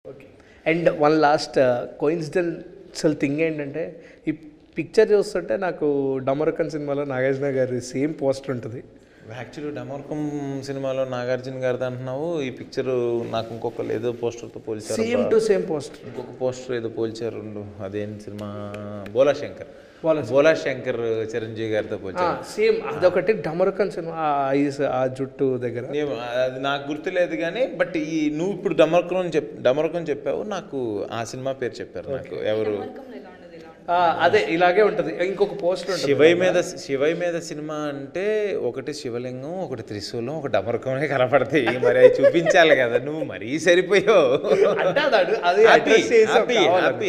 Okay. And one last coincidental thing ఏంటంటే, ఈ picture చూస్తుంటే నాకు డమరుకన్ సినిమాలో నాగార్జున గారి సేమ్ పోస్టర్ ఉంటుంది. యాక్చువల్లీ డమరుకం సినిమాలో నాగార్జున గారిది అంటున్నావు, ఈ పిక్చర్ నాకు ఇంకొకరు ఏదో పోస్టర్తో పోల్చారు. Same to same poster. ఇంకొక పోస్టర్ ఏదో పోల్చారు, అదేం సినిమా, బోలా శంకర్. బోలా శంకర్ చిరంజీవి గారితో పోల్చారు. సేమ్ అదొకటి డమరుకన్ సినిమా, ఆ జుట్టు దగ్గర అది నాకు గుర్తులేదు కానీ, బట్ ఈ నువ్వు ఇప్పుడు డమరుకం చెప్పావు, నాకు ఆ సినిమా పేరు చెప్పారు నాకు ఎవరు. అదే ఇలాగే ఉంటుంది. ఇంకొక పోస్టర్ ఉంటుంది శివయ్య మీద సినిమా అంటే ఒకటి శివలింగం, ఒకటి త్రిశూలం, ఒక డమరుకమే కనపడతాయి. మరి అవి చూపించాలి కదా, నువ్వు మరీ సరిపోయావు.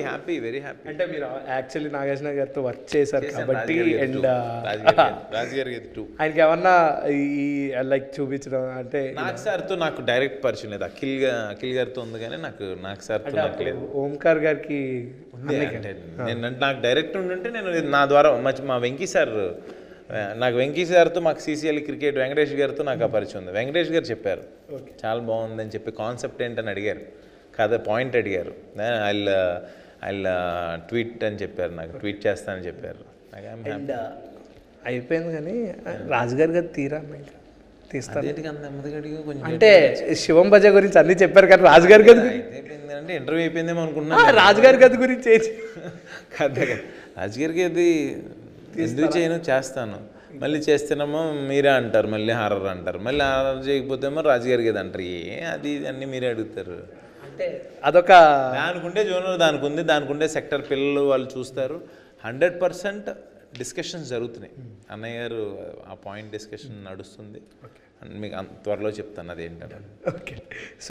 Happy, very happy. అంటే మీరు యాక్చువల్లీ నాగార్జున గారితో వర్క్ చేశారు కాబట్టి, అండ్ రాజుగారి ఆయనకి ఏమన్నా ఈ లైక్ చూపించడం అంటే, నాగ్ సార్తో నాకు డైరెక్ట్ పరిచయం లేదు. అఖిల్ గారితో ఉంది కానీ నాకు సార్తో నాకు లేదు. ఓంకార్ గారికి నాకు డైరెక్ట్ ఉండుంటే నేను నా ద్వారా మా వెంకీ సార్, నాకు వెంకీ సార్తో మాకు సీసీఎల్ క్రికెట్ వెంకటేష్ గారితో నాకు ఆ పరిచయం ఉంది. వెంకటేష్ గారు చెప్పారు చాలా బాగుందని చెప్పి, కాన్సెప్ట్ ఏంటని అడిగారు, కథ పాయింట్ అడిగారు. ఐ ట్వీట్ అని చెప్పారు, నాకు ట్వీట్ చేస్తానని చెప్పారు. అండ్ అయిపోయింది కానీ రాజుగారి గారు తీస్తారు అంటే శివం భజ గురించి అన్ని చెప్పారు కానీ రాజుగారి గది అంటే ఇంటర్వ్యూ అయిపోయిందేమో అనుకుంటున్నా. రాజుగారి గది గురించి కదా, రాజుగారికి అది ఎందుకు చేయను, చేస్తాను. మళ్ళీ చేస్తేనేమో మీరే అంటారు, మళ్ళీ హారర్ అంటారు, మళ్ళీ హారర్ చేయకపోతేమో రాజుగారికి అది అంటారు. అది అన్నీ మీరే అడుగుతారు. అంటే అదొక దానికుండే జోనర్ దానికుండే సెక్టర్ పిల్లలు వాళ్ళు చూస్తారు. 100% డిస్కషన్స్ జరుగుతున్నాయి. అన్నయ్య గారు ఆ పాయింట్ డిస్కషన్ నడుస్తుంది. మీకు త్వరలో చెప్తాను అదేంటంటే. ఓకే.